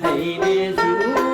হাইরে শুনো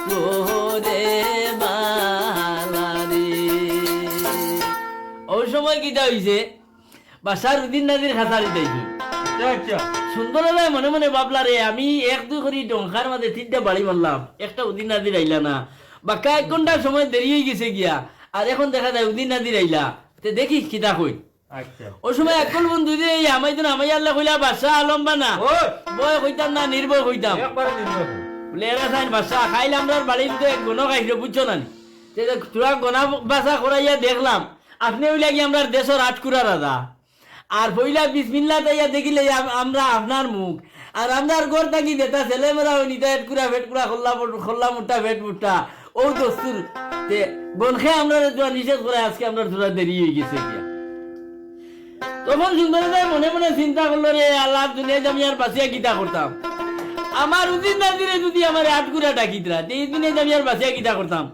গোরে বালারে। ওই সময় কিটা হইছে বাসার উদিন নাদির খাতারি দেখি সুন্দর মনে মনে ভাবলা রে আমি এক দুই করি ডঙ্কার মাঝে তিনটা বাড়ি মারলাম একটা উদিন নাদির আইলা না বাক্কা 1 ঘন্টার সময় দেরি হয়ে গেছে গিয়া আর এখন দেখা যায় উদিন নাদির আইলা তে দেখি কিতা কই। ওই সময় একল বন্ধু দিয়ে আমাই তো আমাই আল্লাহ কইলা বাসা লম্বা না বয় কইতাম না নির্ভয় কইতাম বলে এরা সাইন বাসা খাইলে আমরা বাড়ির তো এক গণ খাইছিল বুঝছো না তোরা গনা বাসা করাইয়া দেখলাম আপনি ওই লাগি আমরা দেশের আটকুরা রাজা আর পইলা বিসমিল্লাহ তাইয়া দেখিলে আমরা আপনার মুখ আর আমরার ঘর থাকি দেতা ছেলেমেয়েরা ওই নিতা হেটকুরা ফেটকুরা খোল্লা মুঠা ফেট মুঠা ও দস্তুর বনখে আমরা নিষেধ করে আজকে আমরা তোরা দেরি হয়ে গেছে গিয়া। তখন সুন্দর মনে মনে চিন্তা করলো রে আল্লাহ দুনিয়াতে আমি আর বাঁচিয়া গীতা করতাম আমার উদিন নাজিরে যদি আমার আটকুরা ডাকিতরা এই দুনিয়াতে আমি আর বাঁচিয়া গীতা করতাম।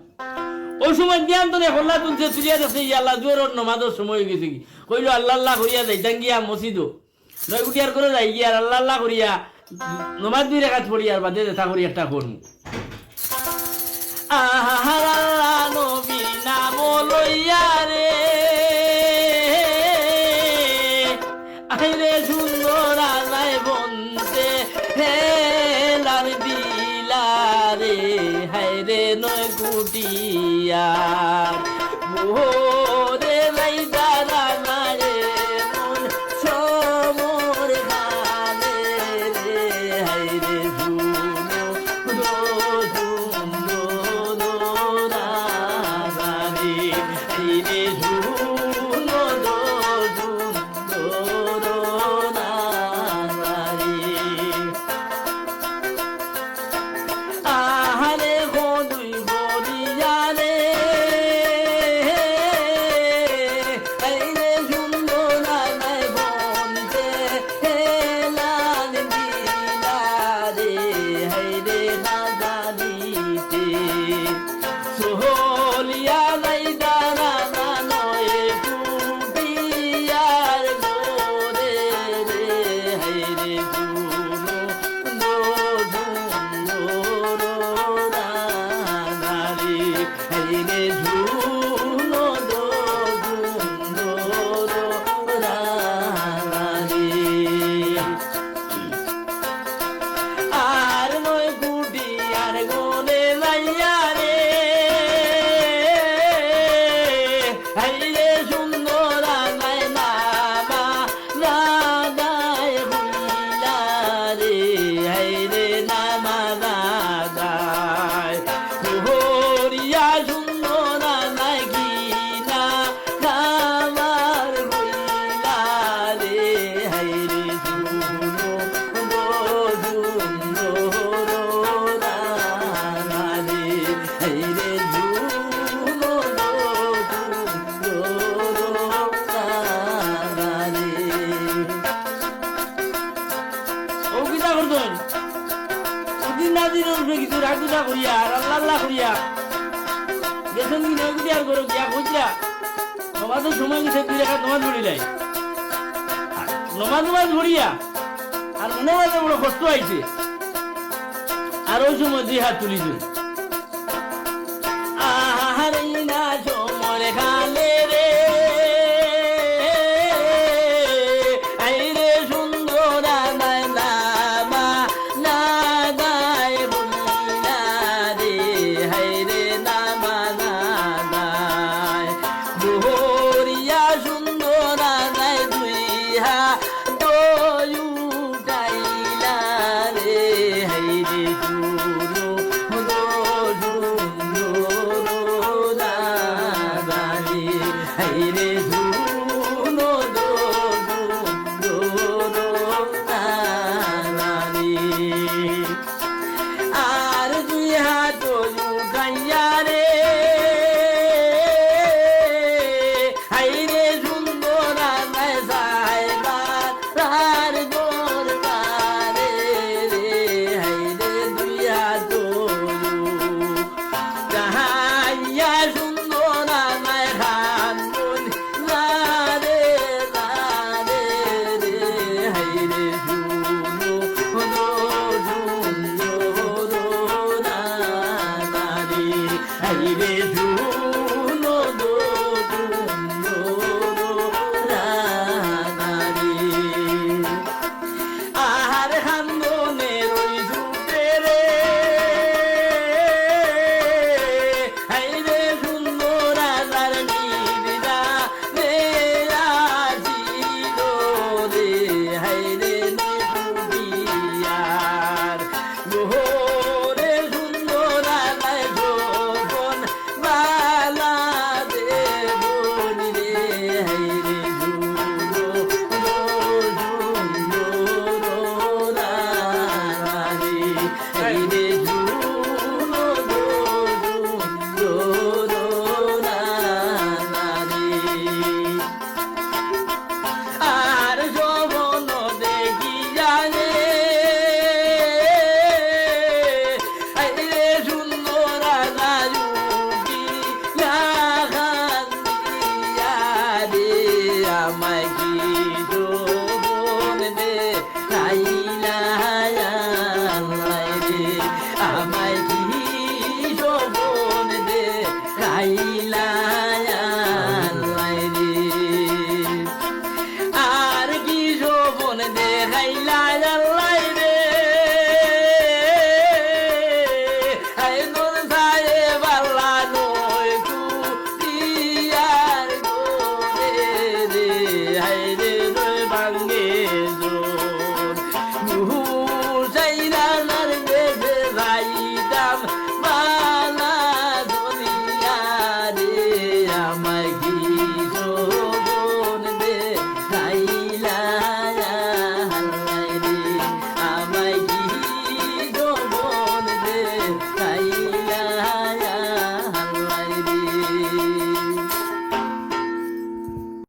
ওই সময় জ্ঞান তো হল্লা তুলছে চুরিয়া দেখছে আল্লাহ জোর নমাজের সময় হয়ে গেছে কি কইলো আল্লাহ আল্লাহ করিয়া যাইতাম গিয়া মসজিদও 9 গুটিয়ার করে যাই গিয়া আল্লাহ আল্লাহ করিয়া নমাজ 2 রাকাত পড়ি আর বাদে দেখা করি একটা করুন আহার আল্লাহ নবীর নাম লইয়া রে আইরে সুন্দর আলাই বনতে হেলার দিলারে হাইরে 9 গুটিয়ার মোরে লাইদারা নারে মন সমর গানে রে হাইরে শুনো শুনো রাগারে হাইরে শুনো আহারে গদুই গরিয়া রে আইরে সুন্দর নাই বনতে হেলাল দিলা রে হাইরে না জানিতে সোহলিয়া নাই দানা না নয় টুটিয়ার গোরে রে হাইরে শুনো হাইরে ঝুনো আর 9 গুটি আর গোলে লাইয়া রে হাইরে সুন্দর নাই নামা রাগায় হইলা রে হাইরে নামা রাগায় হরিয়া সুন্দর নাই গিনা আমার হইলা রে হাইরে শুনো হাইরে শুনো ও কিতা করতেন উদিন নাজির উঠবে কিছু রাগুদা করিয়া আর আল্লাহ আল্লাহ করিয়া গেছেন কি নয় আর করো গিয়া কইরা নমাজের সময় গেছে 2 রাকাত নমাজ পড়িলাই নমাজ পড়িয়া আর মনে হয় বড় কষ্ট আইছে আর ওই সময় 2 হাত তুলি দিল আহারে না সমর খালে রে আইরে সুন্দর নাই নামা না গায় বলিলা রে হাইরে নামা না গায় বহরিয়া সুন্দর নাই 2 হাত উঠাইলা রে হাইরে শুনো হাইরে শুনো দো সুন্দর রানারে আর হান্দনে রই জুটে রে হাইরে সুন্দর রাজার নিবিদা রে আসিল রে হাইরে নেপুরিয়ার গোরে সুন্দর রাজার যৌবন বালা দেবনি রে হাইরে আর যৌবন দেখি জানে আইরে সুন্দর রাজুকি রে আমায় কি যৌবন দে খাইলা রে আমায় কি যৌবন দে খাইলা রে আর কি যৌবন দেখাইলা জানলাই রে আই তোর